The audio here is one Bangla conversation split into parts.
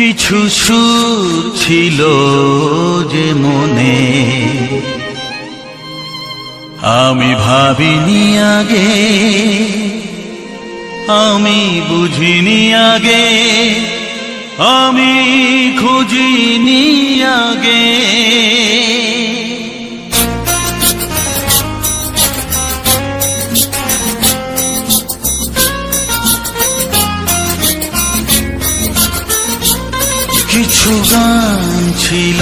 কিছু সুর ছিল যে মনে আমি ভাবিনি আগে, আমি বুঝিনি আগে, আমি খুঁজিনি আগে। কিছু গান ছিল,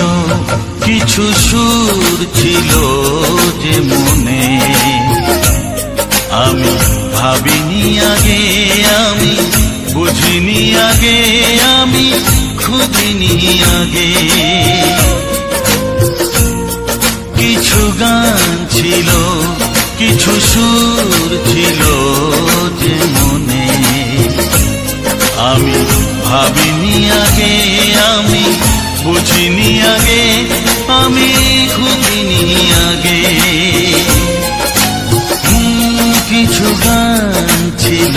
কিছু সুর ছিল যে মনে আমি ভাবিনি আগে, আমি বুঝিনি আগে, আমি খুঁজিনি আগে। কিছু গান ছিল, কিছু সুর ছিল যে মনে আমি ভাবিনি আগে, আমি বুঝিনি আগে, আমি খুঁজিনি আগে। কিছু গান ছিল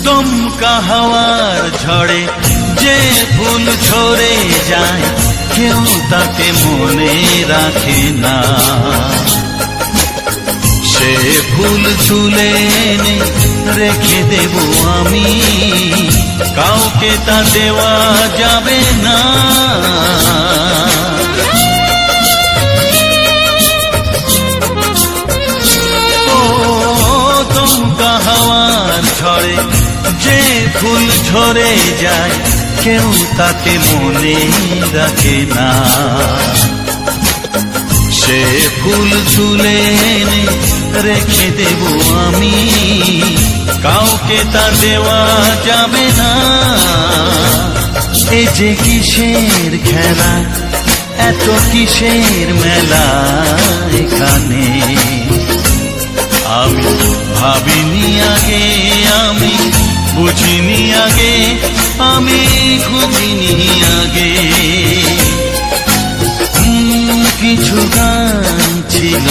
দমকা হাওয়ার ঝড়ে যে ফুল ঝরে যায়, কেউ তাকে মনে রাখে না। সে ফুল তুলে এনে রেখে দেব আমি, কাউকে তা দেওয়া যাবে না। ও দমকা হাওয়ার ঝড়ে যে ফুল ঝরে যায়, কেউ তাকে মনে রাখে না। সে ফুল তুলে এনে রেখে দেব আমি, কাউকে তা দেওয়া যাবে না। এ যে কিসের খেলা, এত কিসের মেলা এখানে আমি ভাবিনি আগে, আমি বুঝিনি আগে, আমি খুঁজিনি আগে। কিছু গান ছিল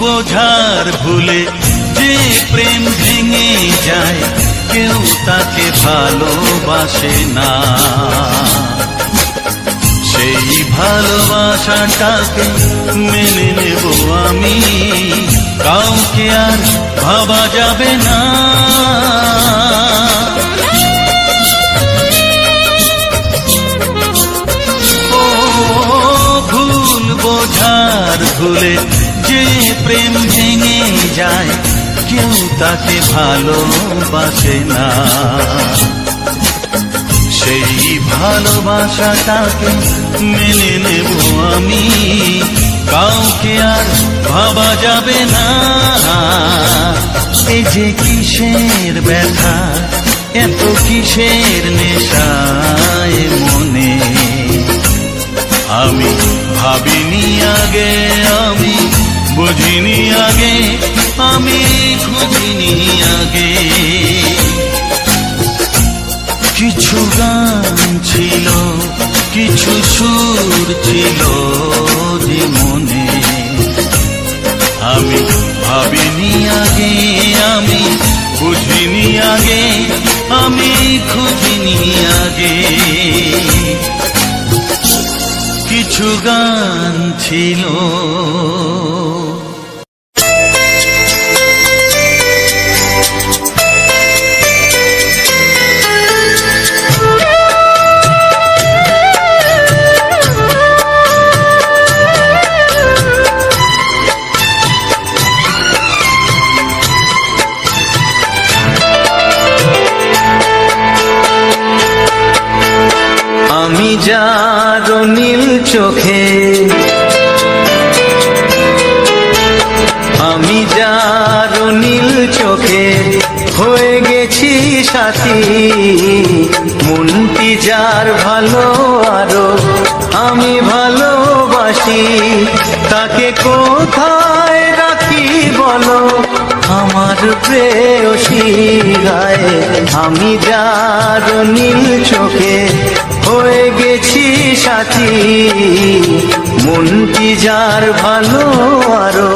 বোঝার ভুলে যে প্রেম ভেঙে যায়, কেউ তাকে ভালোবাসে না। সেই ভালোবাসাটাকে মেনে নেব আমি, কাউকে আর ভাবা যাবে না। ও ভুল বোঝার ভুলে যে প্রেম ভেঙে যায়, কেউ তাকে ভালোবাসে না। সেই ভালোবাসাটাকে মেনে নেব আমি, কাউকে আর ভাবা যাবে না। এই যে কিসের ব্যথা, এত কিসের নেশায় মনে আমি ভাবিনি আগে, আমি বুঝিনি আগে, আমি খুঁজিনি আগে। কিছু গান ছিল, কিছু সুর ছিল যে মনে আমি ভাবিনি আগে, আমি খুঁজিনি আগে, আমি খুঁজিনি আগে। কিছু গান ছিল আমি যার নীল চোখে, আমি যার নীল চোখে হয়ে গেছি সাথী, মনটি যার ভালো আরো আমি ভালোবাসি, তাকে কোথায় রাখি বলো আমার প্রেয়সী গায়ে। আমি যার নীল চোখে হয়ে গেছি সাথী, মনটি যার ভালো আরো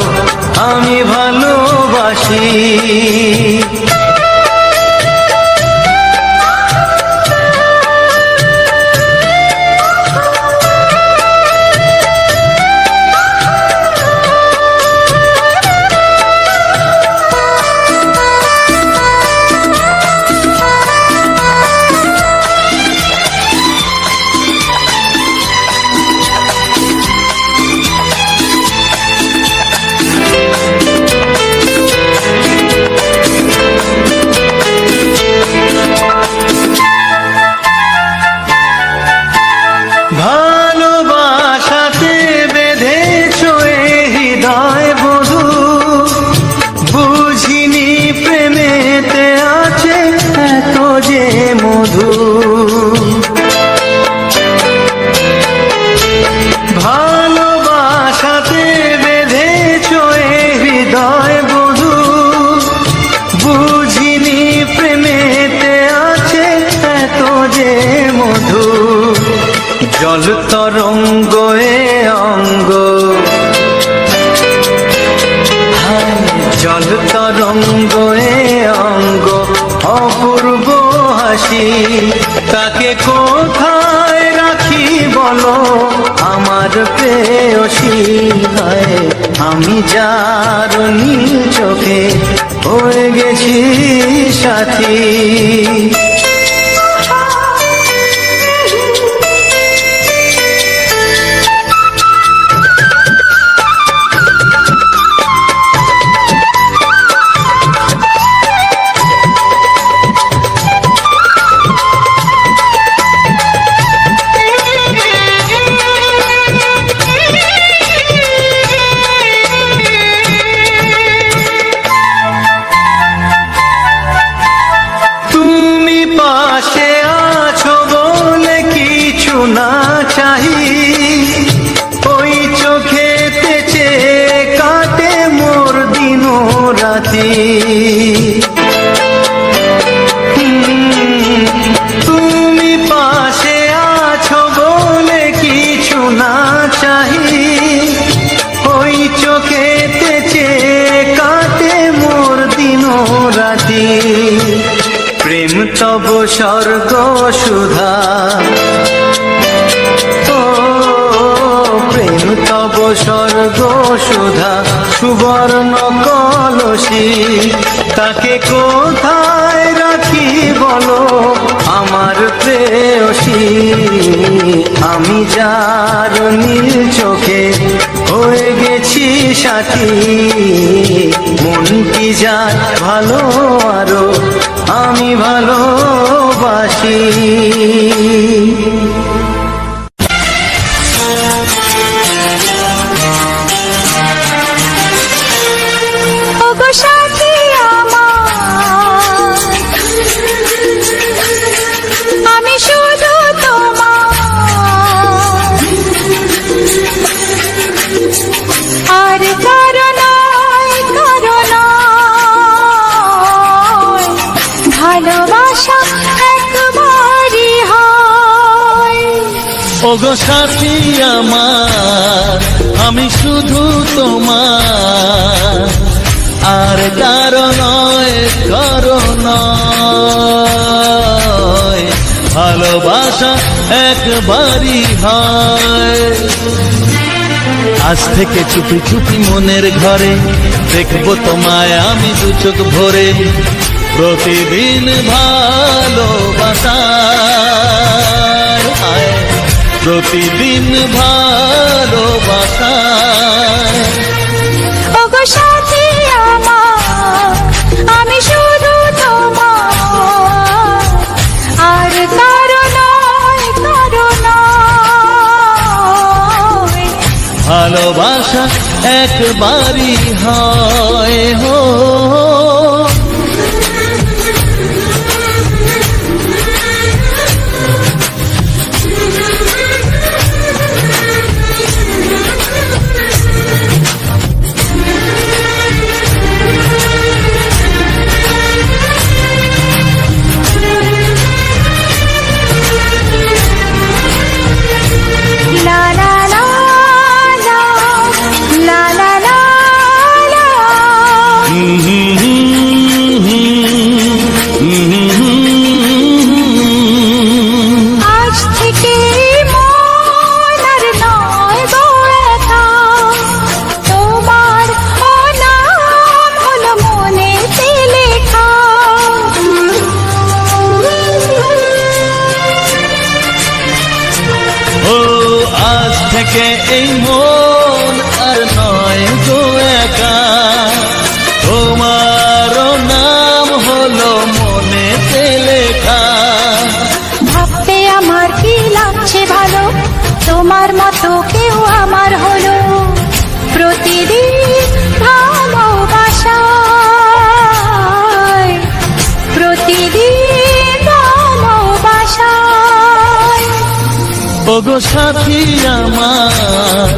আমি ভালোবাসি। ভালোবাসাতে বেঁধেছ হৃদয় বধু, বুঝিনি প্রেমেতে আছে এত যে মধু। ভালোবাসাতে বেঁধেছ হৃদয় বধু, বুঝিনি প্রেমেতে আছে এত যে মধু। জল তরঙ্গ এ অঙ্গ, জল তরঙ্গ এ অঙ্গ অপূর্ব হাসি, তাকে কোথায় রাখি বলো আমার প্রেয়সী গায়ে। আমি যার নীল চোখে হয়ে গেছি সাথী। পাশে আছো বলে কিছু না চাহি, ওই চোখেতে চেয়ে কাটে মোর দিন রাতি। তুমি পাশে আছো বলে কিছু না চাহি, ওই চোখেতে চেয়ে কাটে মোর দিন রাতি। প্রেম তব স্বর্গ সুধা, ও প্রেম তব স্বর্গ সুধা সুবর্ণ কলসী, তাকে কোথায় রাখি বলো আমার প্রেয়সী। আমি যার নীল চোখে হয়ে গেছি সাথী, মনটি যার ভালো আরো আমি ভালোবাসি। ওগো সাথী আমার, আমি শুধু তোমার, আর কারো নয় কারো নয়, ভালোবাসা একবারই হয়। ওগো সাথী আমার, আমি শুধু তোমার, আর কারো নয় কারো নয়, ভালোবাসা একবারই হয়। আজ থেকে চুপি চুপি মনের ঘরে দেখবো তোমায় আমি দু চোখ ভরে, প্রতিদিন ভালোবাসায়, প্রতিদিন ভালোবাসায়। ওগো সাথী আমার, আমি শুধু তোমার, আর কারো নয়, কারো নয়। ভালোবাসা একবারই হয় হো। আজ থেকে মন আর নয় গো একা, তোমার নাম হলো মনেতে লেখা। ও আজ থেকে এই মন আর নয় গো একা, তোমার নাম হলো মনেতে লেখা। ভাবতে আমার কি লাগছে ভালো, তোমার মতো কেউ আমার হলো। প্রতিদিন ভালোবাসায়, প্রতিদিন ভালোবাসায়। ওগো সাথী আমার,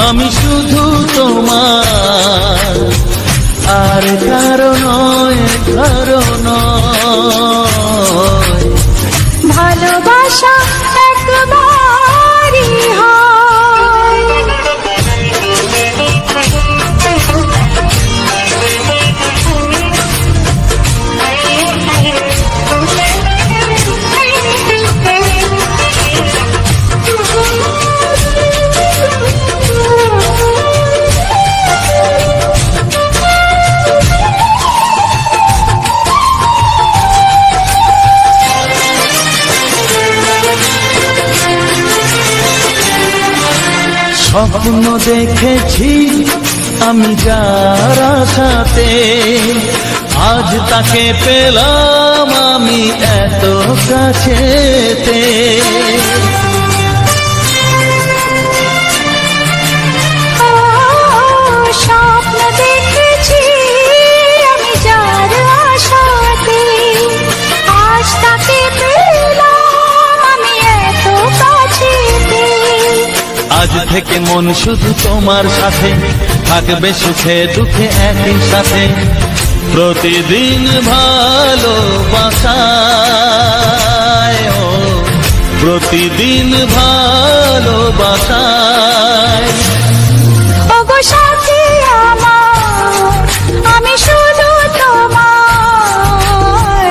আমি শুধু তোমার, আর কারো নয়, কারো নয়। ভালোবাসা একবারই হয়। স্বপ্ন দেখেছি আমি যার সাথে, আজ তাকে পেলাম আমি এত কাছেতে। স্বপ্ন দেখেছি আমি যার আশাতে, আজ তাকে পেলাম আমি এত কাছেতে। আজ থেকে মন শুধু তোমার সাথে, থাকবে সুখে দুঃখে একই সাথে, প্রতিদিন ভালোবাসায়, ও প্রতিদিন ভালোবাসায়। ওগো সাথী আমার, আমি শুধু তোমার,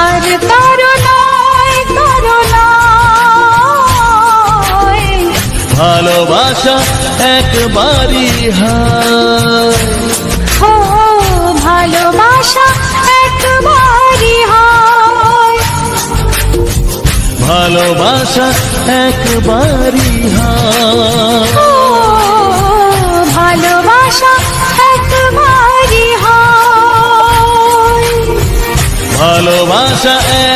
আর কারো নয়, কারো নয়। ভালোবাসা একবারই হয়, ও ভালোবাসা একবারই হয়। ভালোবাসা একবারই হয়, ও ভালোবাসা একবারই হয়। ভালোবাসা এক।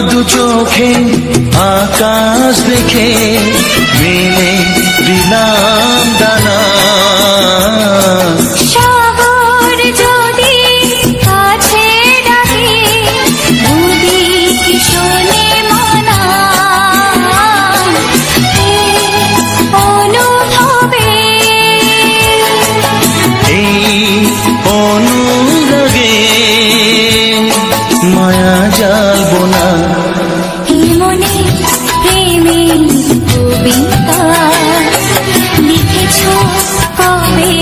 দু চোখে আকাশ দেখে মেলে দিলাম দানা। সাগর যদি কাছে ডাকে নদী কি শোনে মানা, অনুভবে এই অনুরাগে মায়া জ্বালবো না। এই মনে প্রেমের কবিতা লিখেছ কবে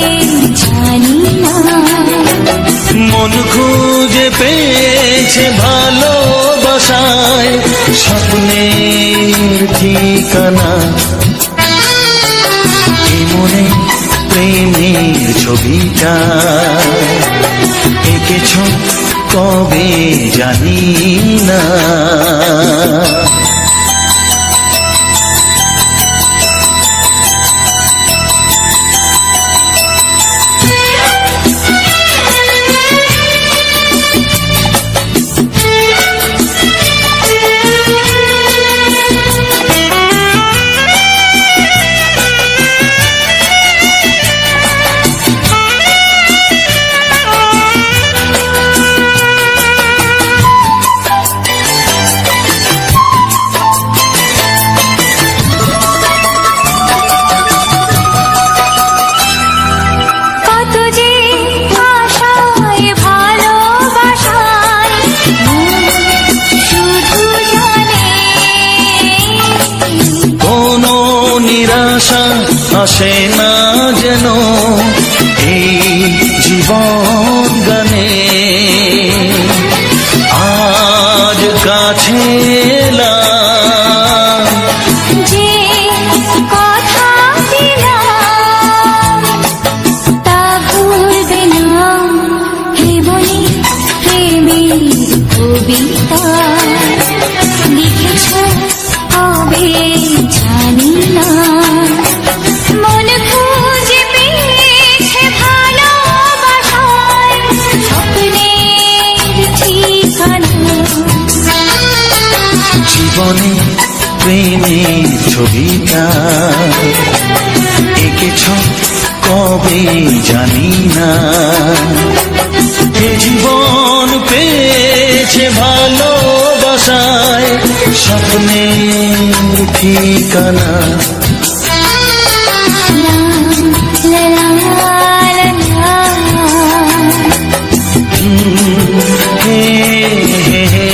জানি না। মন খুঁজে পেয়েছে ভালোবাসায় স্বপ্নের ঠিকানা। এই মনে প্রেমের ছবিটা এঁকেছ কবে জানি না। কত যে আশায় ভালোবাসায় শুধু জানে কোনো নিরাশা আসে না যেন এই জীবন গানে। আজ কাছে এলাম যে কথা দিলাম তা ভুলবে না। হে বলি প্রেমের কবিতা লিখেছ কবে জানি না। মন খুঁজে পেয়েছে ভালোবাসায় স্বপ্নের ঠিকানা। জীবনে প্রেমের ছবিটা এঁকেছ কবে জানি না। এ জীবন পেয়েছে ভালোবাসায় স্বপ্নের ঠিকানা। লা লা লা হে হে হে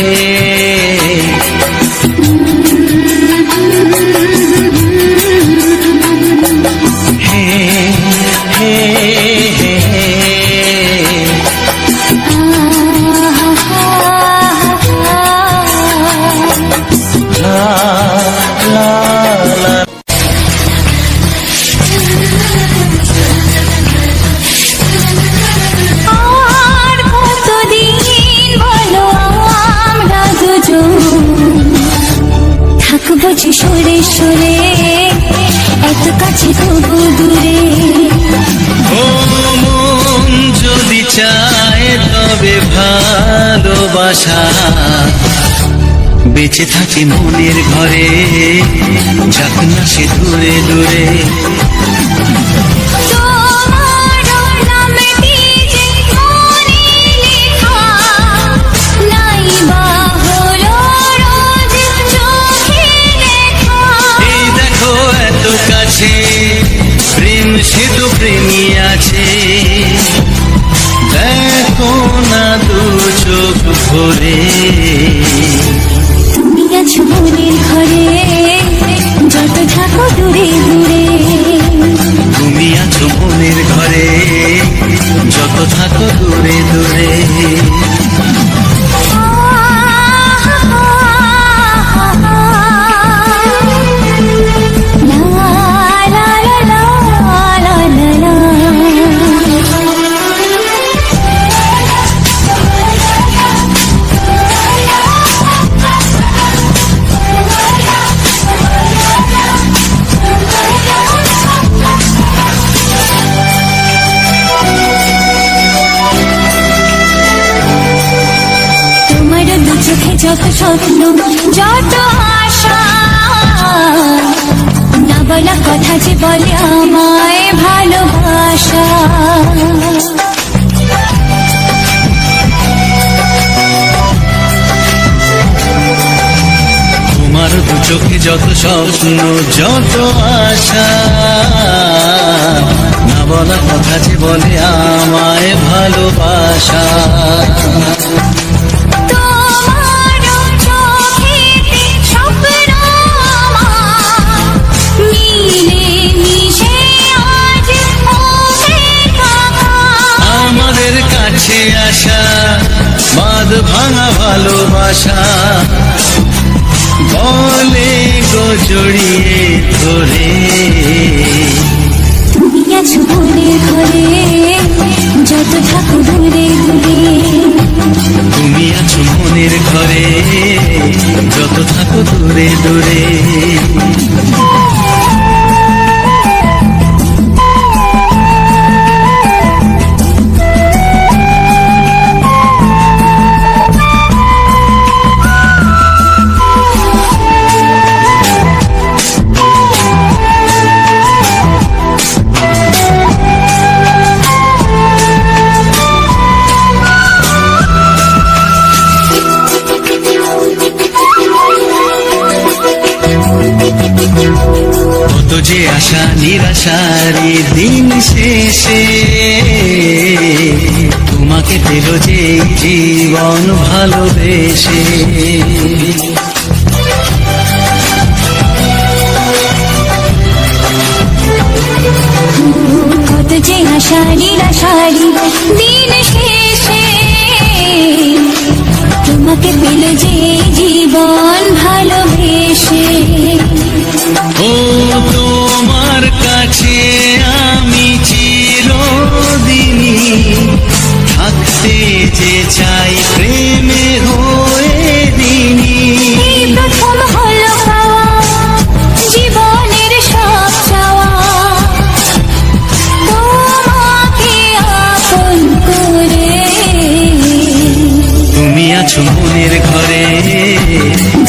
আর কতদিন বলো আমরা দুজন থাকবো যে সরে সরে এত কাছে তবু দূরে। ও মন যদি চায় তবে ভালোবাসা বেঁচে থাকে মনের ঘরে, যাক না সে দূরে দূরে। তোমার নামটি যে মনে লেখা নাই বা হলো রোজ চোখে দেখা। এই দেখো এত কাছে প্রেম সে তো প্রেমী আছে, দেখো না দু চোখ ভরে। তুমি আছো মনের ঘরে যত থাকো দূরে দূরে। তুমি আছো মনের ঘরে যত থাকো দূরে দূরে। যত স্বপ্ন যত আশা, না বলা কথা যে বলে আমায় ভালোবাসা। তোমার দু চোখে যত স্বপ্ন যত আশা, না বলা কথা যে বলে আমায় ভালোবাসা। আমাদের কাছে আসা বাঁধ ভাঙা ভালোবাসা, বলে গো জড়িয়ে ধরে। তুমি আছো মনের ঘরে যত থাকো দূরে দূরে, তুমি আছো মনের ঘরে যত থাকো দূরে দূরে। কত যে আশা নিরাশারি দিন শেষে, তোমাকে পেল যে জীবন ভালোবেসে। কত যে আশা নিরাশারি দিন শেষে, তোমাকে পেল যে জীবন ভালোবেসে। ও তোমার কাছে আমি চিরদিনই থাকতে যে চাই প্রেমে হয়ে দিনই। প্রথম হলো পাওয়া জীবনের সব চাওয়া, তোমাকে আপন করে। তুমি আছো মনের ঘরে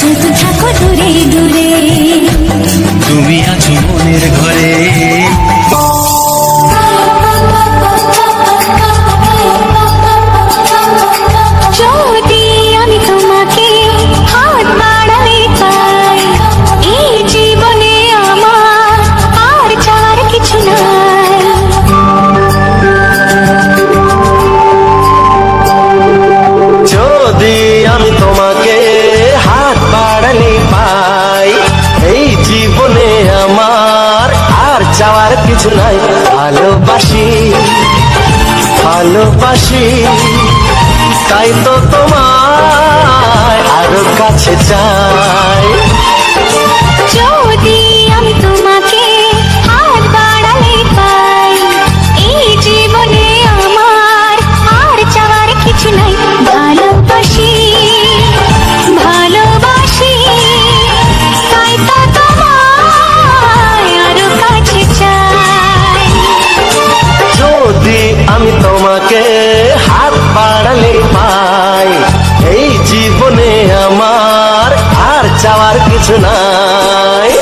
যত থাকো দূরে দূরে, তুমি আছো মনের ঘরে। যদি আমি তোমাকে হাত বাড়ালে পাই, এই জীবনে আমার আর চাওয়ার কিছু নাই। যদি আমি তোমাকে হাত বাড়ালে পাই, এই জীবনে আমার আর চাওয়ার কিছু নাই। ভালোবাসি ভালোবাসি তাই তো তোমায় আরো কাছে চাই। যদি আমি তোমাকে হাত বাড়ালে পাই, এই জীবনে আমার আর চাওয়ার কিছু নাই। ভালোবাসি ভালোবাসি তাই তো তোমায় আরো কাছে চাই। যদি আমি তোমাকে হাত বাড়ালে পাই, এই জীবনে আমার আর চাওয়ার কিছু নাই।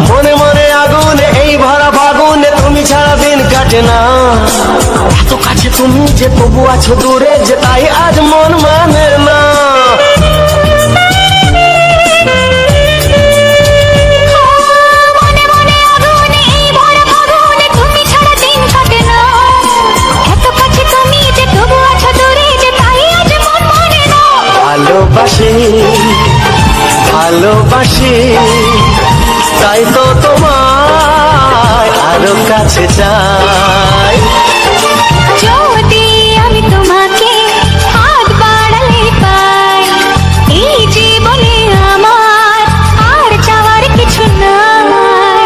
মনে মনে আগুনে এই ভরা ফাগুনে তুমি ছাড়া দিন কাটে না। এত কাছে তুমি যে তবু আছো দূরে, যে তাই আজ মন মানে না। মনে মনে আগুনে এই ভরা ফাগুনে তুমি ছাড়া দিন কাটে না। এত কাছে তুমি যে তবু আছো দূরে, যে তাই আজ মন মানে না। ভালোবাসি ভালোবাসি তাই তো তোমায় আরো কাছে চাই। যদি আমি তোমাকে হাত বাড়ালে পাই, এই জীবনে আমার আর চাওয়ার কিছু নাই।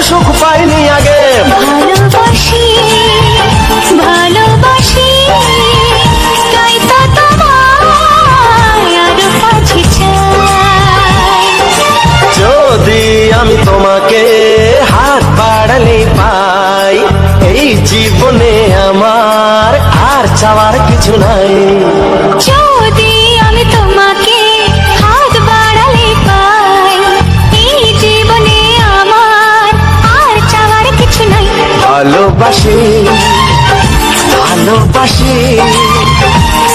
সুখ পাইনি আগে। ভালোবাসি ভালোবাসি তাই তো তোমায় আরো কাছে চাই। যদি আমি তোমাকে হাত বাড়ালে পাই, এই জীবনে আমার আর চাওয়ার কিছু নাই। যদি আমি তোমাকে হাত বাড়ালে পাই, এই জীবনে আমার আর চাওয়ার কিছু নাই। ভালোবাসি ভালোবাসি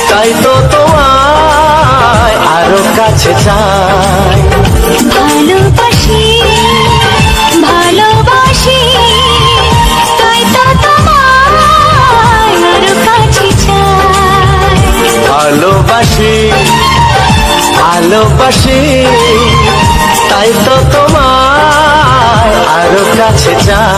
তাই তো তোমায় আরো কাছে চাই। ভালোবাসি ভালোবাসি তাই তো তোমায় আরো কাছে চাই। ভালোবাসি ভালোবাসি তাই তো তোমায় আরো কাছে চাই।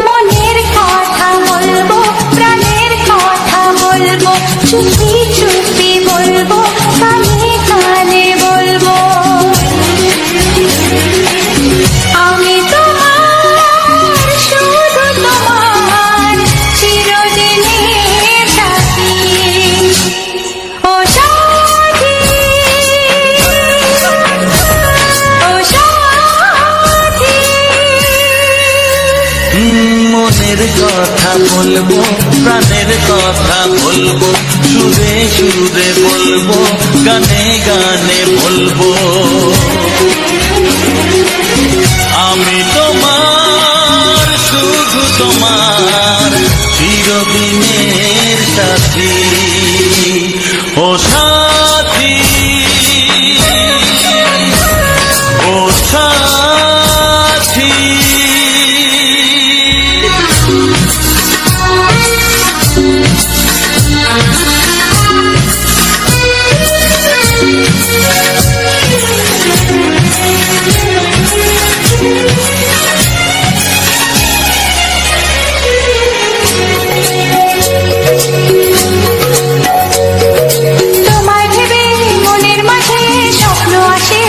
মনের কথা বলবো, প্রাণের কথা বলবো, চুপি চুপি বলবো, কানে কানে বলবো। আমি তোমার, শুধু তোমার, চিরদিনের সাথী। ও সাথী, ও সাথী। মনের কথা বলবো, প্রাণের কথা বলবো, সুরে সুরে বলবো, গানে গানে বলবো। আমি তোমার, শুধু তোমার, চিরদিনের সাথী। ও সাথী, ও সাথী। তোমায় ভেবে মনের মাঝে স্বপ্ন আসে,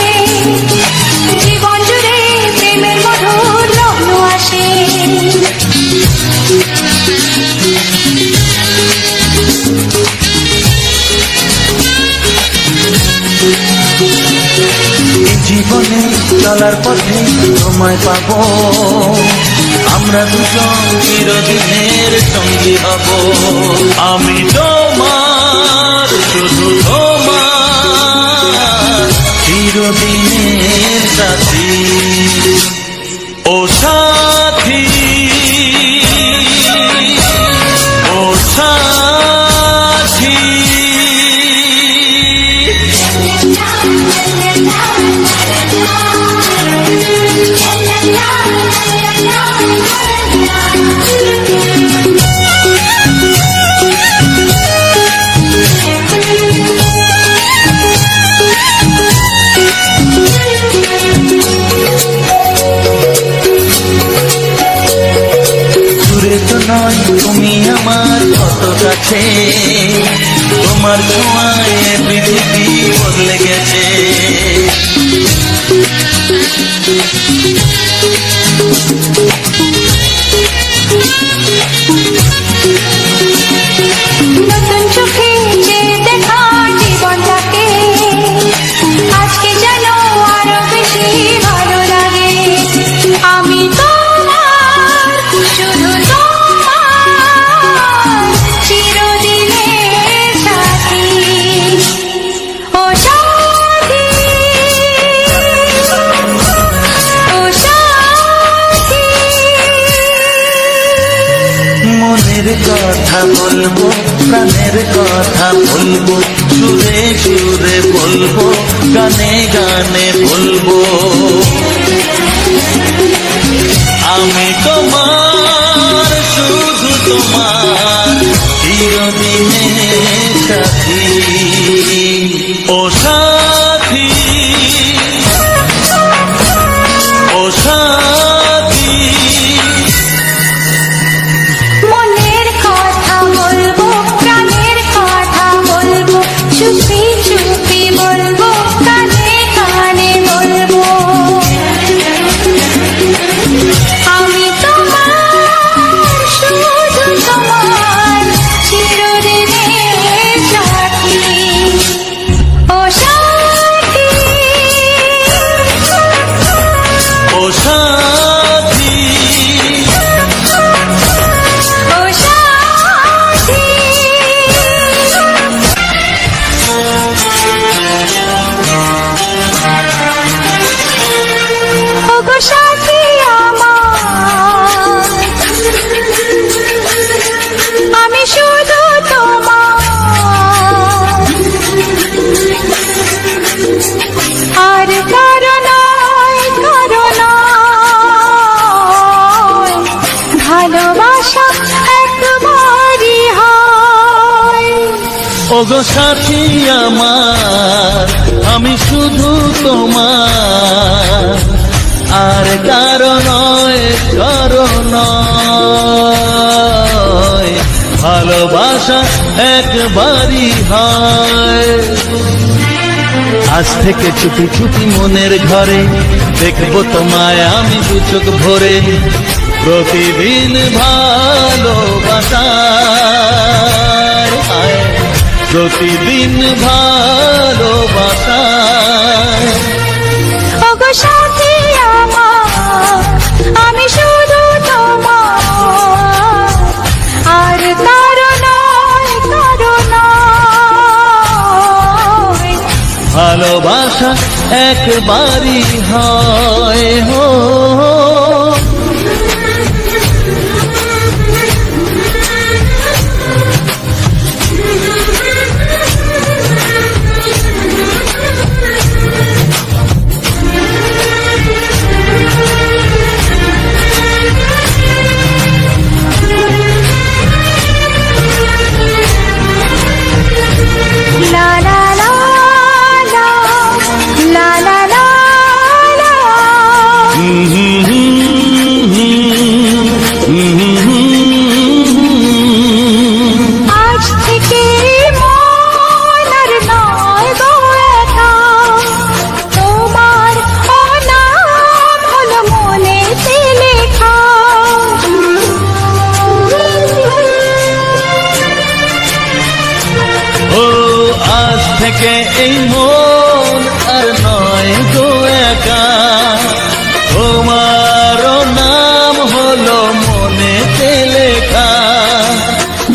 জীবন জুড়ে প্রেমের মধুর লগ্ন আসে। এই জীবনে চলার পথে তোমায় পাবো, আমরা দুজন চিরদিনের সঙ্গী হব। আমি তোমার, শুধু তোমার, চিরদিনের সাথী। ও সাথী, ও সাথী। দূরে তো নয় তুমি আমার কত কাছে, তোমার ছোঁয়ায় পৃথিবী বদলে গেছে। নতুন চোখে যে দেখা জীবনটাকে, আজকে যেন আরো বেশি ভালো লাগে। আমি তোমার, শুধু তোমার, চিরদিনের সাথী। ও সাথী, ও সাথী। মনের কথা বলবো, প্রাণের কথা বলবো, সুরে সুরে বলবো, গানে গানে বলবো। আমি তোমার, শুধু তোমার, চিরদিনের সাথী। ও সাথী, ও সাথী, মনের কথা বলবো, প্রাণের কথা বলবো, চুপি চুপি বলবো, কানে কানে বলবো। আমি তোমার, শুধু তোমার, চিরদিনের সাথী। ও সাথী, ও সাথী, ও সাথী। ওগো সাথী আমার, আমি শুধু তোমার, আর কারো নয়, কারো নয়, ভালোবাসা একবারই হয়। ওগো সাথী আমার, আমি শুধু তোমার, আর কারো নয়, কারো নয়, ভালোবাসা একবারই হয়। আজ থেকে চুপি চুপি মনের ঘরে দেখবো তোমায় আমি দু চোখ ভরে, প্রতিদিন ভালোবাসার, প্রতিদিন ভালোবাসার। ওগো সাথী আমার, আমি শুধু তোমার, আর কারো নয়, কারো নয়, ভালোবাসা একবারই হয়। হো লা লা লা লা, লা লা লা লা। আজ থেকে মন আর নয় গো একা, তোমার নাম হলো মনেতে লেখা। ও আজ থেকে এই মন আর নয় গো একা, তোমারও নাম হলো মনেতে লেখা।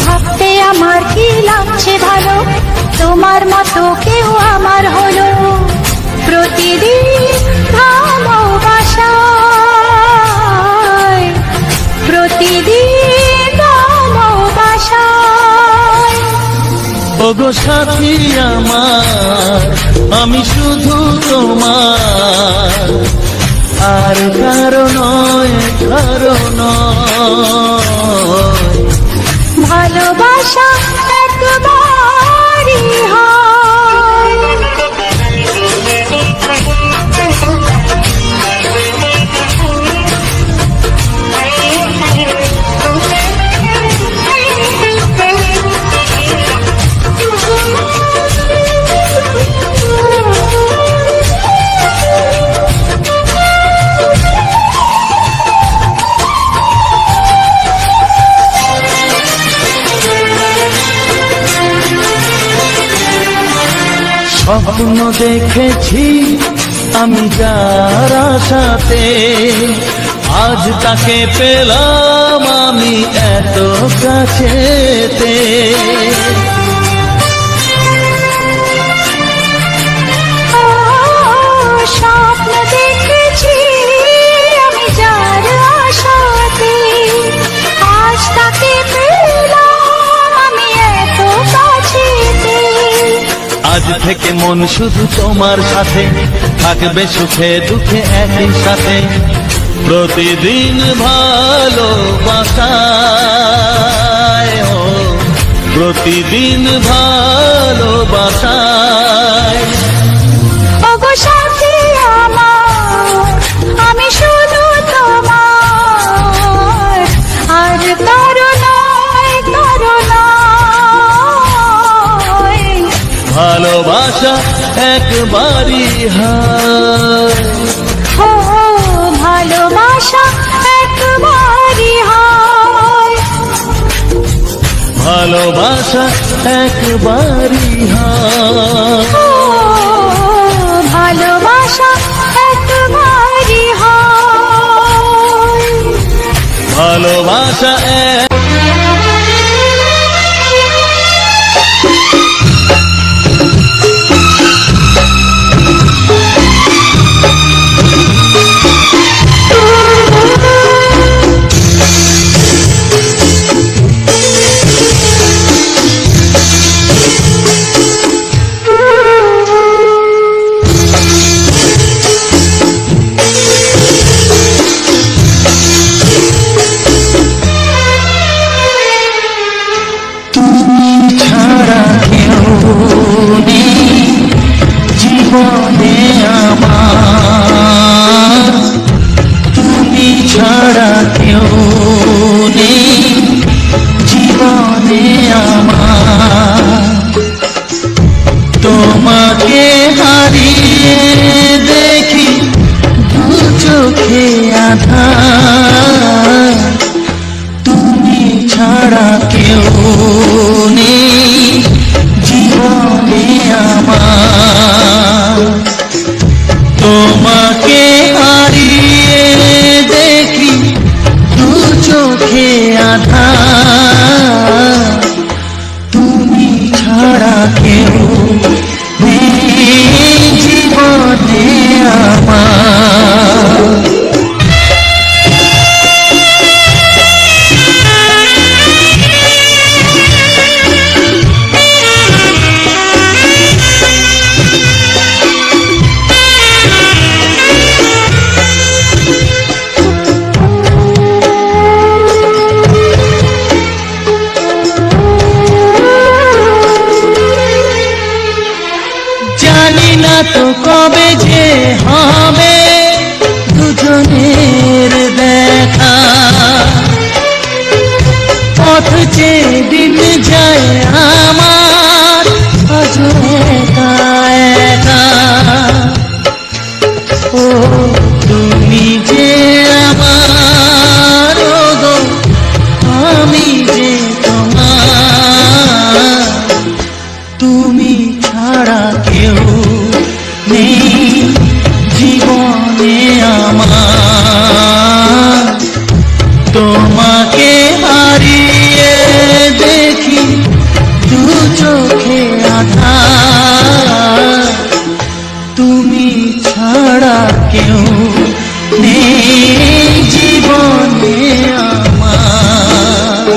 ভাবতে আমার কি লাগছে ভালো, তোমার মতো কেউ আমার হলো। প্রতিদিন ভালোবাসায়, প্রতিদিন ভালোবাসায়। ওগো সাথী আমার, আমি শুধু তোমার, আর কারো নয়, কারো নয়, ভালোবাসা একবারই হয়। স্বপ্ন দেখেছি আমি যার আশাতে, আজ তাকে পেলাম আমি এত কাছেতে। স্বপ্ন দেখেছি আমি যার আশাতে, আজ তাকে পেলাম আমি এত কাছেতে। থেকে মন শুধু তোমার সাথে, থাকবে সুখে দুঃখে একই সাথে। প্রতিদিন ভালোবাসায়, ও প্রতিদিন ভালোবাসায়। ওগো সাথী আমার, আমি শুধু তোমার, আর কারো নয়, কারো নয়। ভালোবাসা একবারই হয়, ও ভালোবাসা একবারই হয়। ভালোবাসা একবারই হয়, ও ভালোবাসা একবারই হয়। ভালোবাসা জীবনে আমার, তুমি ছাড়া কেউ নেই জীবনে আমার। তোমাকে হারিয়ে দেখি দু চোখে আঁধার, তুমি ছাড়া কেউ নেই জীবনে আমার। তোমাকে হারিয়ে দেখি দু চোখে আঁধার, তুমি ছাড়া কেউ নেই জীবনে আমার। জানি না তো কবে যে হবে দুজনের দেখা, পথ চেয়ে দিন যায় আমার আজও একা একা। ও তুমি যে আমার, গো আমি যে তোমার, তুমি ছাড়া কেউ নেই জীবনে আমার। তোমাকে হারিয়ে দেখি দু চোখে আঁধার, তুমি ছাড়া কেউ নেই জীবনে আমার।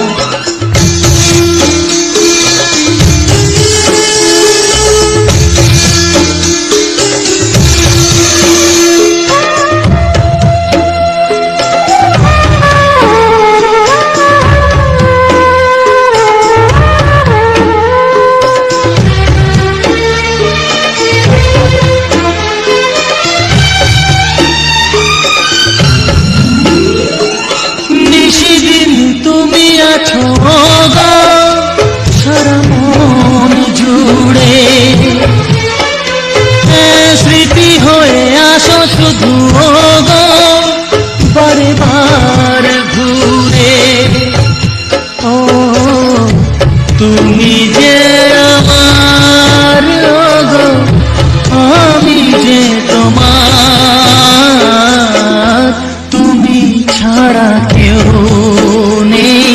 সারা মন জুড়ে স্মৃতি হয়ে আসো শুধু গো বারে বার ঘুরে। ও তুমি যে আমার, গো আমি যে তোমার, তুমি ছাড়া কেউ নেই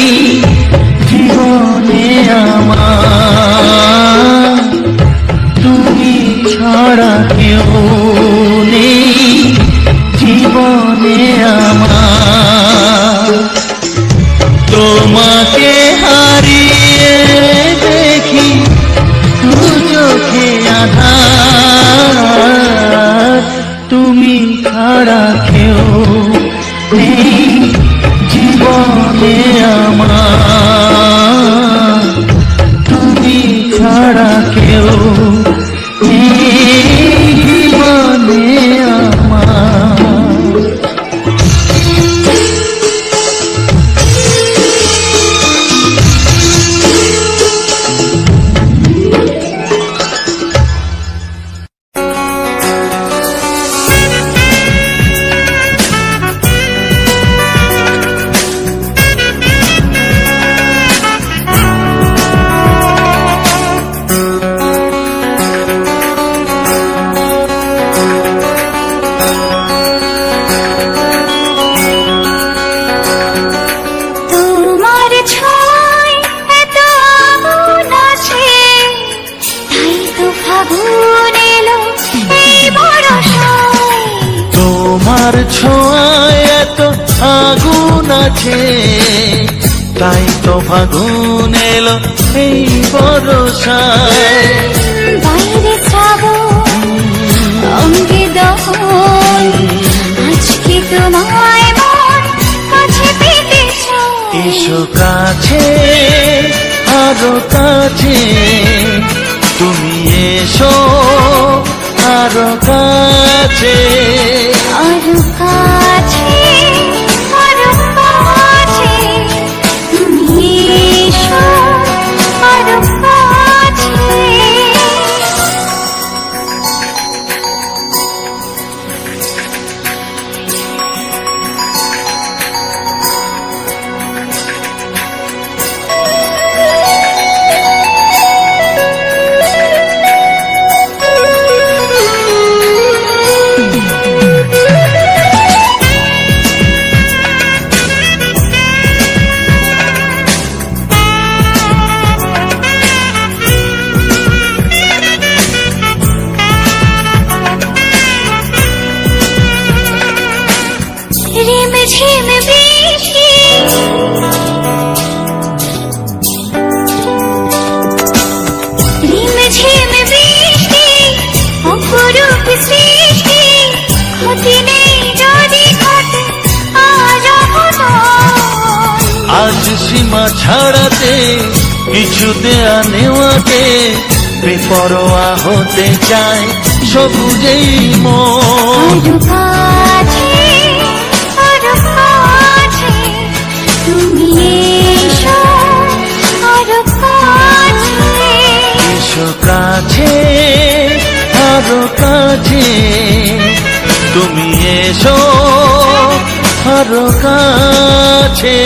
ছাড়া কেউ নেই জীবনে আমার, তুমি ছাড়া কেউ নেই জীবনে আমার। তোমার ছোঁয়ায় এত আগুন আছে, তাই তো ফাগুন এলো এই বরষায়। বাইরে শ্রাবণ অঙ্গে দহন, আজকে তোমায় মন কাছে পেতে চায়। এসো কাছে আরো কাছে, তুমি এসো আরো কাছে, আরো কাছে, আরো কাছে, তুমি এসো আরো কাছে। ঝিম বৃষ্টি ঝিম বৃষ্টি, অপরূপ সৃষ্টি, ক্ষতি নেই যদি ঘটে আজ অঘটন। আজ সীমা ছাড়াতে কিছু দেয়া নেওয়াতে বেপরোয়া হতে চায় সবুজেই মন। আরো কাছে, আরো কাছে, তুমি এসো আরো কাছে। এসো কাছে আরো কাছে, তুমি এসো আরো কাছে।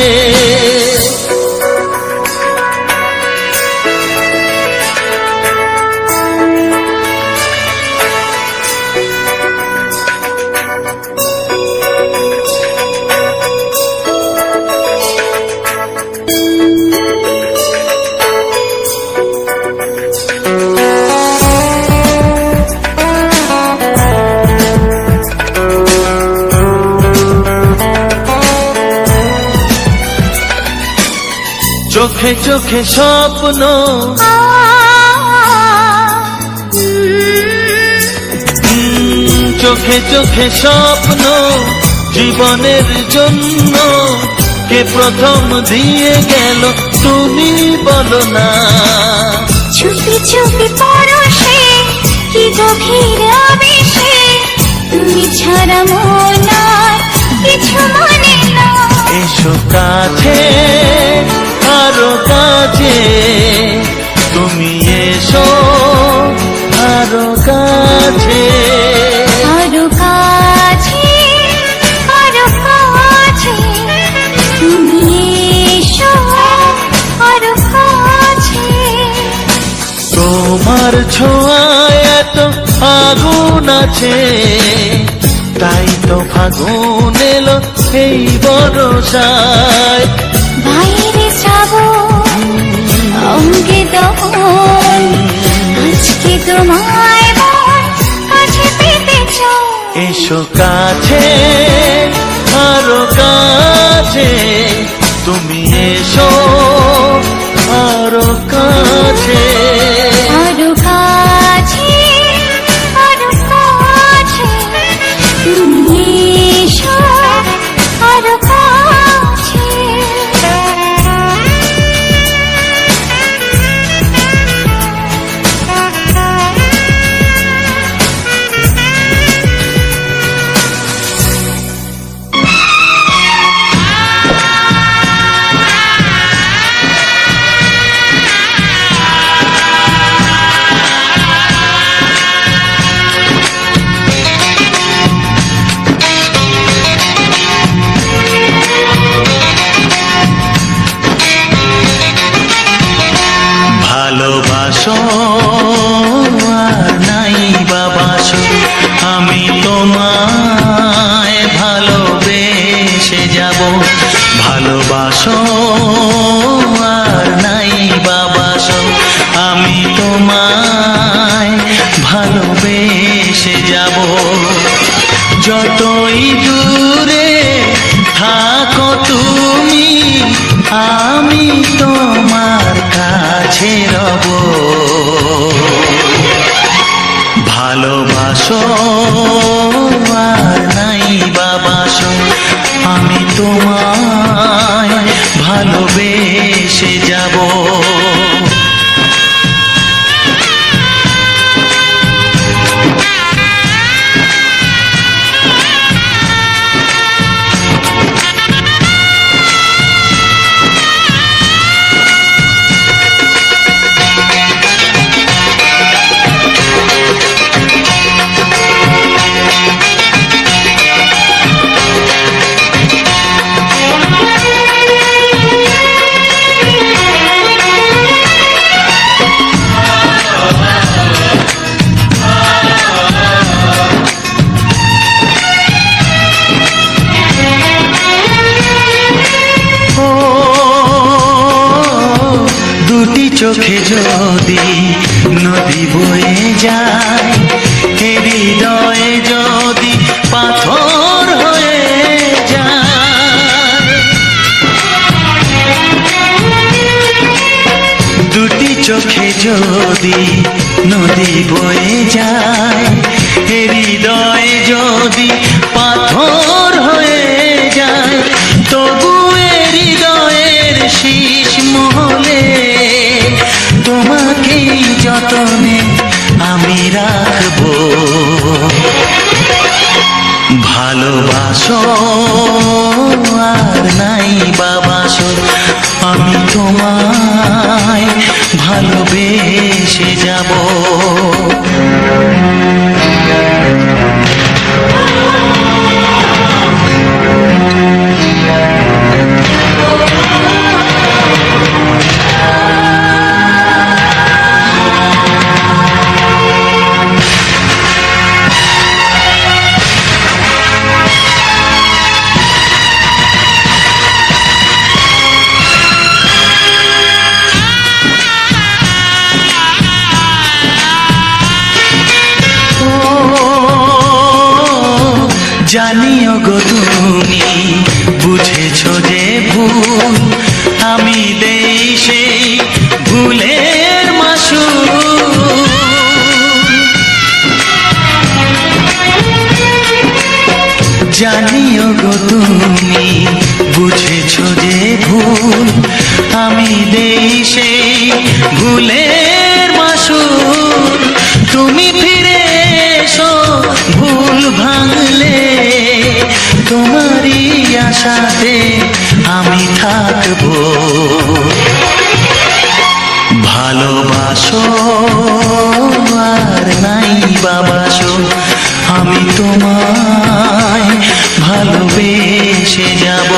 চোখে চোখে স্বপ্ন, চোখে চোখে স্বপ্ন, জীবনের জন্য কে প্রথম দিয়ে গেল তুমি বলো না। চুপি চুপি পরশে কি গভীর আবেশে, তুমি ছাড়া মন আর কিছু মনে না। এসো কাছে আরো কাছে, তুমি এসো আরো কাছে। আরো কাছে, আরো কাছে, তুমি এসো আরো কাছে। তোমার ছোঁয়ায় এত আগুন আছে, তাই তো ফাগুন এলো এই বরষায়। বাইরে শ্রাবণ অঙ্গে দহন, আজকে তোমায় মন কাছে পেতে চায়। এসো কাছে আরো কাছে, তুমি এসো আরো কাছে। আরো কাছে, আরো কাছে, তুমি ভালোবাসো আর নাই বাবাসো, আমি তোমায় ভালোবেসে যাব। যতই দূরে থাকো তুমি, আমি তোমার কাছে রব। ভালোবাসো আর নাই বাবাসো, আমি তোমায় ভালোবেসে যাব। চোখে যদি নদী বয়ে যায়, হৃদয়ে যদি পাথর হয়ে যায়, দুটি চোখে যদি নদী বয়ে যায়, হৃদয়ে যদি পাথর হয়ে যায়, তবু হৃদয়ের শীষ মহলে তোমাকে যতনে আমি রাখবো। ভালোবাসো আর নাই বাবাসো, আমি তোমায় ভালোবেসে যাব। জানিও গো তুমি বুঝেছো যে ভুল, আমি দেই সেই ভুলের মাসুল। জানিও গো তুমি বুঝেছো যে ভুল, আমি দেই সেই ভুলের মাসুল। তুমি ফিরে এসো ভুল ভাঙলে, তোমারই আশাতে আমি থাকবো। ভালোবাসো আর নাই বাবাসো, আমি তোমায় ভালোবেসে যাব।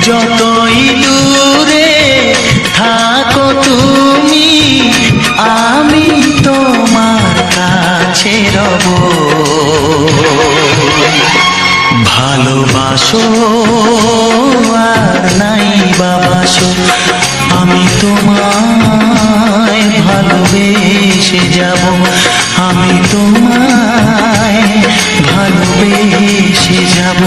যতই দূরে থাকো তুমি, আমি তোমার কাছে রব। ভালোবাসো আর নাই বাবাসো, আমি তোমায় ভালোবেসে যাব। আমি তোমায় ভালোবেসে যাব।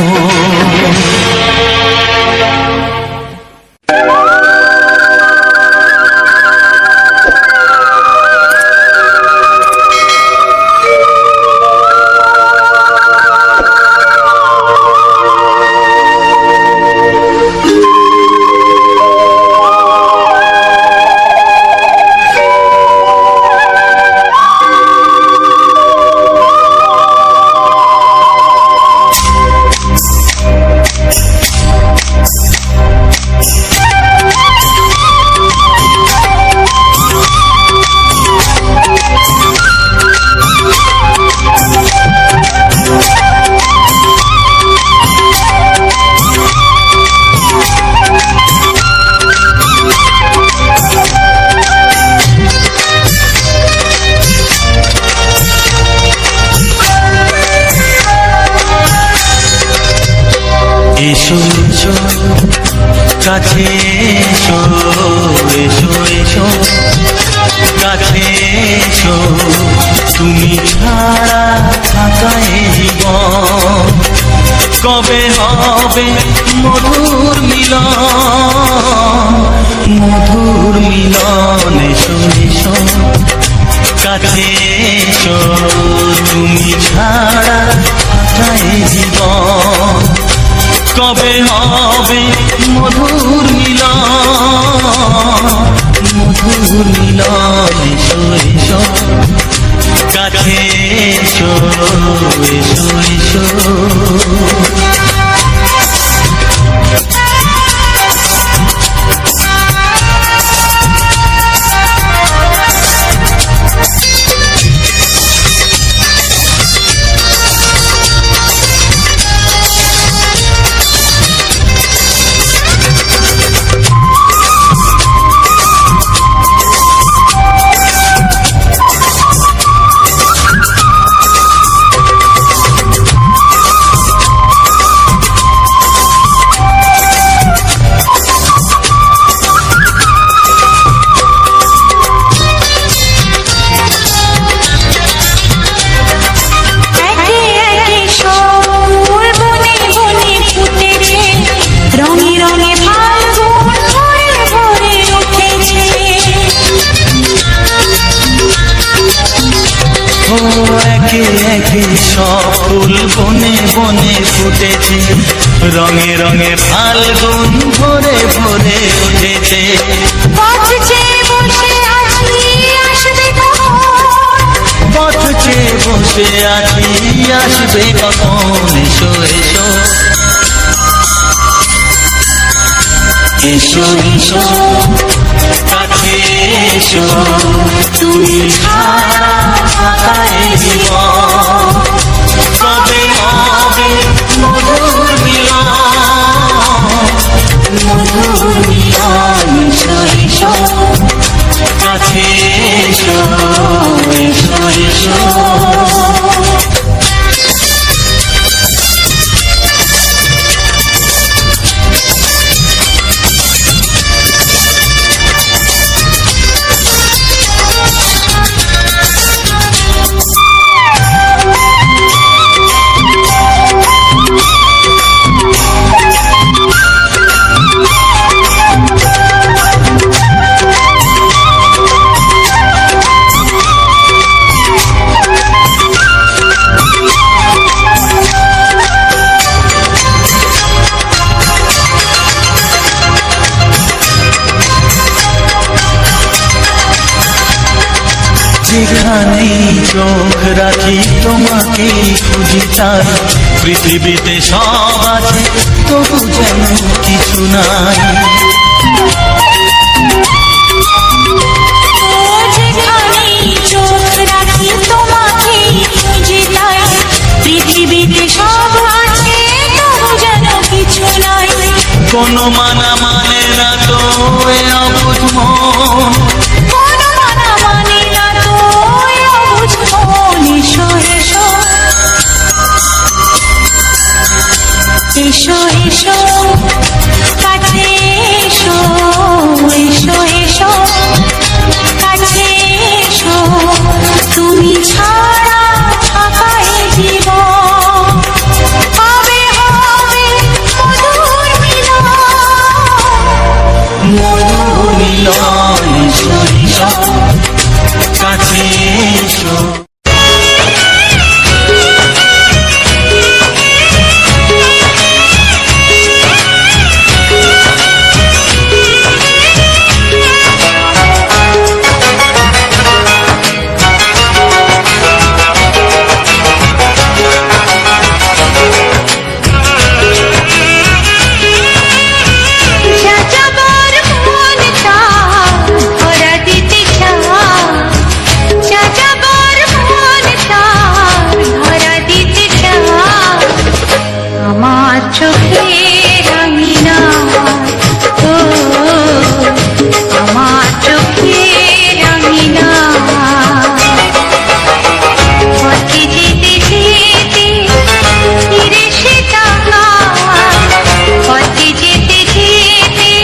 এসো কাছে এসো এসো এসো কাছে এসো তুমি ছাড়া থাকা এ জীবন কবে হবে মধুর মিলন মধুর মিলন এসো এসো কাছে এসো তুমি ছাড়া থাকা এ জীবন কবে হবে মধুর মিলন মধুর মিলন এসো এসো কাছে এসো এসো এসো একে একে সব ফুল বনে বনে ফুটেছে রঙে রঙে ফাল্গুন ভরে ভরে উঠেছে পথ চেয়ে বসে আছি আসবে কখন এসো এসো এসো এসো কাছে এসো তুমি ছাড়া থাকা এ জীবন কবে হবে মধুর মিলন মধুর মিলন এসো এসো কাছে এসো এসো এসো যেখানেই চোখ রাখি তোমাকে খুঁজি তাই পৃথিবীতে সব আছে তবু যেন কিছু নাই যেখানেই চোখ রাখি তোমাকে খুঁজি তাই পৃথিবীতে সব আছে তবু যেন কিছু নাই কোনো মানা মানে না তো এ অবুঝ মন এসো এসো কাছে এসো এসো এসো কাছে এসো তুমি ছাড়া থাকা এ জীবন কবে হবে মধুর মিলন মধুর মিলন এসো এসো কাছে এসো যেতে যেতে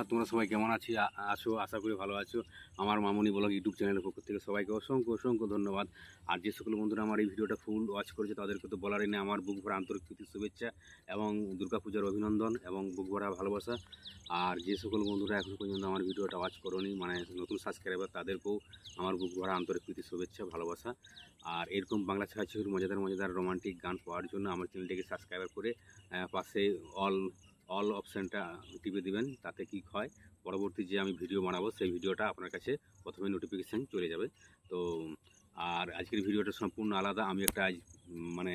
তোমরা সবাই কেমন আছো আশা করি ভালো আছো। আমার মামুনি ব্লগ ইউটিউব চ্যানেলের পক্ষ থেকে সবাইকে অসংখ্য অসংখ্য ধন্যবাদ। আর যে সকল বন্ধুরা আমার এই ভিডিওটা ফুল ওয়াচ করেছে তাদেরকে তো বলারই নেই আমার বুক ভরা আন্তরিক প্রীতি শুভেচ্ছা এবং দুর্গাপূজার অভিনন্দন এবং বুক ভরা ভালোবাসা। আর যে সকল বন্ধুরা এখন পর্যন্ত আমার ভিডিওটা ওয়াচ করোনি, মানে নতুন সাবস্ক্রাইবার, তাদেরকেও আমার বুক ভরা আন্তরিক প্রীতি শুভেচ্ছা ভালোবাসা। আর এরকম বাংলা ছায়াছবির মজাদার মজাদার রোমান্টিক গান পাওয়ার জন্য আমার চ্যানেলটিকে সাবস্ক্রাইব করে পাশে অল অপশানটা টিপে দিবেন। তাতে কি হয়, পরবর্তী যে আমি ভিডিও বানাবো সেই ভিডিওটা আপনার কাছে প্রথমে নোটিফিকেশান চলে যাবে। তো আর আজকের ভিডিওটা সম্পূর্ণ আলাদা। আমি একটা মানে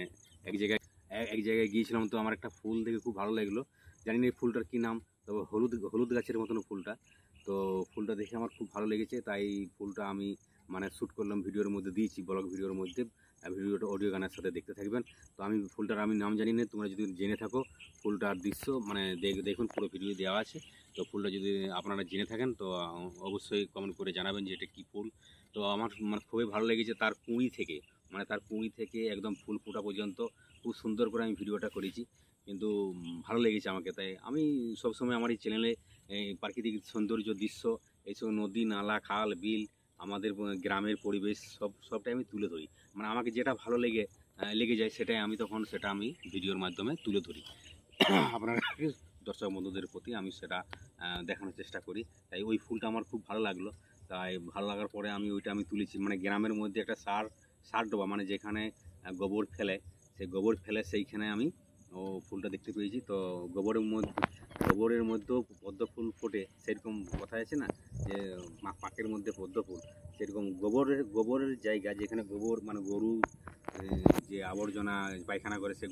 এক জায়গায় গিয়েছিলাম, তো আমার একটা ফুল দেখে খুব ভালো লাগলো। জানি না এই ফুলটার কী নাম, তবে হলুদ গাছের মতন ফুলটা। তো ফুলটা দেখে আমার খুব ভালো লেগেছে, তাই ফুলটা আমি মানে শ্যুট করলাম, ভিডিওর মধ্যে দিয়েছি, ব্লগ ভিডিওর মধ্যে। ভিডিওটা অডিও গানের সাথে দেখতে থাকবেন। তো আমি ফুলটার নাম জানি না, তোমরা যদি জেনে থাকো ফুলটার দৃশ্য মানে দেখুন, পুরো ভিডিও দেওয়া আছে। তো ফুলটা যদি আপনারা জেনে থাকেন তো অবশ্যই কমেন্ট করে জানাবেন যে এটা কী ফুল। তো আমার মানে খুবই ভালো লেগেছে, তার কুঁড়ি থেকে একদম ফুল ফোটা পর্যন্ত খুব সুন্দর করে আমি ভিডিওটা করেছি, কিন্তু ভালো লেগেছে আমাকে। তাই আমি সবসময় আমার এই চ্যানেলে প্রাকৃতিক সৌন্দর্য দৃশ্য, এইসব নদী নালা খাল বিল, আমাদের গ্রামের পরিবেশ সবটাই আমি তুলে ধরি। মানে আমাকে যেটা ভালো লেগে যায় সেটাই আমি ভিডিওর মাধ্যমে তুলে ধরি। আপনার দর্শক বন্ধুদের প্রতি আমি সেটা দেখানোর চেষ্টা করি। তাই ওই ফুলটা আমার খুব ভালো লাগলো। তাই ভালো লাগার পরে আমি তুলেছি। মানে গ্রামের মধ্যে একটা সার ডোবা, মানে যেখানে গোবর ফেলে, সেই গোবর ফেলে সেইখানে আমি ফুলটা দেখতে পেয়েছি। তো গোবরের মধ্যেও পদ্ম ফুল ফোটে, সেরকম কথা আছে না যে পাকের মধ্যে পদ্ম ফুল, সেরকম গোবরের জায়গা যেখানে গোবর মানে গরু যে আবর্জনা পায়খানা করে সেই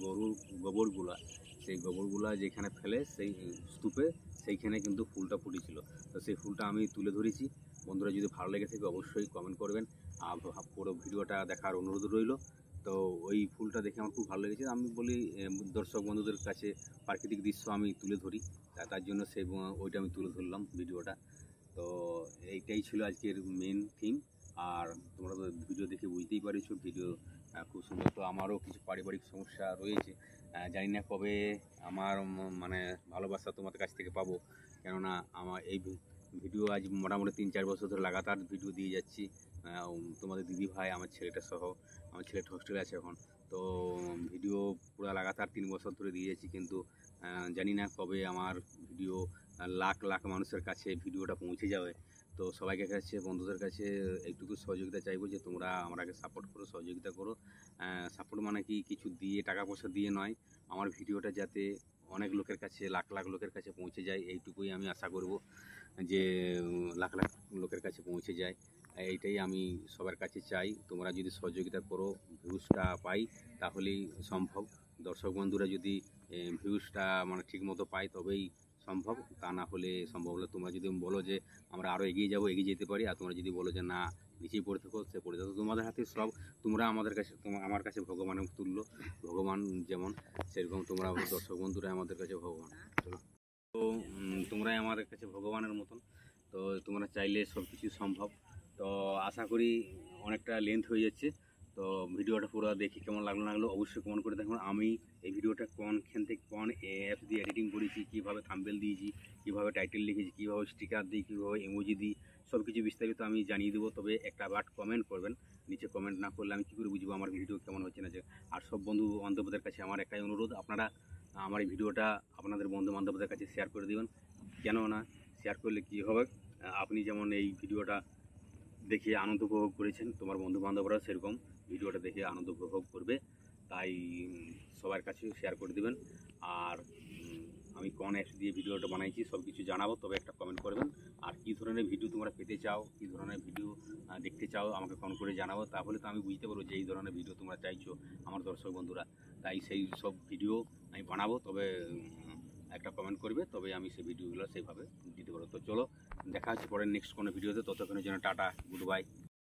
সেই গোবরগুলা যেখানে ফেলে সেই স্তূপে, সেইখানে কিন্তু ফুলটা ফুটেছিল। তো সেই ফুলটা আমি তুলে ধরেছি। বন্ধুরা যদি ভালো লেগে থাকে অবশ্যই কমেন্ট করবেন, আর পুরো ভিডিওটা দেখার অনুরোধ রইল। তো ওই ফুলটা দেখে আমার খুব ভালো লেগেছে। আমি বলি দর্শক বন্ধুদের কাছে প্রাকৃতিক দৃশ্য আমি তুলে ধরি, তার জন্য ওইটা আমি তুলে ধরলাম ভিডিওটা। তো এইটাই ছিল আজকের মেন থিম। আর তোমরা তো ভিডিও দেখে বুঝতেই পারছো ভিডিও খুব সুন্দর। তো আমারও কিছু পারিবারিক সমস্যা রয়েছে, জানি না কবে আমার মানে ভালোবাসা তোমাদের কাছ থেকে পাবো। কেননা আমার এই ভিডিও আজ মোটামুটি 3-4 বছর ধরে লাগাতার ভিডিও দিয়ে যাচ্ছি। তোমাদের দিদি ভাই, আমার ছেলেটা সহ, আমার ছেলেটা হোস্টেলে আছে এখন। তো ভিডিও পুরো লাগাতার 3 বছর ধরে দিয়ে যাচ্ছি, কিন্তু জানি না কবে আমার ভিডিও লাখ লাখ মানুষের কাছে ভিডিওটা পৌঁছে যাবে। তো সবাইকে কাছে, বন্ধুদের কাছে এইটুকু সহযোগিতা চাইবো যে তোমরা আমাকে সাপোর্ট করো, সহযোগিতা করো। সাপোর্ট মানে কি কিছু দিয়ে, টাকা পয়সা দিয়ে নয়, আমার ভিডিওটা যাতে অনেক লোকের কাছে, লাখ লাখ লোকের কাছে পৌঁছে যায়, এইটুকুই আমি আশা করব যে লাখ লাখ লোকের কাছে পৌঁছে যায়। এইটাই আমি সবার কাছে চাই। তোমরা যদি সহযোগিতা করো, ভিউজটা পাই তাহলেই সম্ভব। দর্শক বন্ধুরা যদি ভিউজটা মানে ঠিক মতো পাই তবেই সম্ভব, তা না হলে সম্ভব হলে তোমরা যদি বলো যে আমরা আরও এগিয়ে যেতে পারি, আর তোমরা যদি বলো যে না নিচেই পড়ে থাকো, সে পড়ে থাকো, তোমাদের হাতে সব। তোমরা আমার কাছে ভগবানের তুল্য, ভগবান যেমন, সেরকম তোমরা দর্শক বন্ধুরা আমাদের কাছে ভগবান। চলো, তো তোমরাই আমাদের কাছে ভগবানের মতন। তো তোমরা চাইলে সব কিছু সম্ভব। তো আশা করি অনেকটা লেন্থ হয়ে যাচ্ছে। তো ভিডিওটা পুরো দেখি কেমন লাগলো অবশ্যই কমেন্ট করে দেখুন। আমি এই ভিডিওটা কোন অ্যাপস দিয়ে এডিটিং করেছি, কীভাবে থাম্বনেল দিয়েছি, কীভাবে টাইটেল লিখেছি, কীভাবে স্টিকার দিই, কীভাবে ইমোজি দিই, সব কিছু বিস্তারিত আমি জানিয়ে দেবো। তবে একটা কমেন্ট করবেন, নিচে কমেন্ট না করলে আমি কী করে বুঝবো আমার ভিডিও কেমন হচ্ছে না। আর সব বন্ধু বান্ধবদের কাছে আমার একটাই অনুরোধ, আপনারা আমার এই ভিডিওটা আপনাদের বন্ধু বান্ধবদের কাছে শেয়ার করে দেবেন। কেননা শেয়ার করলে কী হবে, আপনি যেমন এই ভিডিওটা দেখে আনন্দ উপভোগ করেছেন, তোমার বন্ধু বান্ধবরা সেরকম ভিডিওটা দেখে আনন্দ উপভোগ করবে। তাই সবার কাছে শেয়ার করে দেবেন। আর আমি কোন অ্যাপস দিয়ে ভিডিওটা বানাইছি সব কিছু জানাবো, তবে একটা কমেন্ট করবেন। আর কী ধরনের ভিডিও তোমরা পেতে চাও, কী ধরনের ভিডিও দেখতে চাও আমাকে কমেন্ট করে জানাবো, তাহলে তো আমি বুঝতে পারবো যে এই ধরনের ভিডিও তোমরা চাইছো আমার দর্শক বন্ধুরা। তাই সেই সব ভিডিও আমি বানাবো, তবে একটা কমেন্ট করবে, তবে আমি সেই ভিডিওগুলো সেইভাবে দিতে পারবো। তো চলো, দেখা হচ্ছে পরের নেক্সট কোনো ভিডিওতে। ততক্ষণের জন্য টাটা, গুড বাই।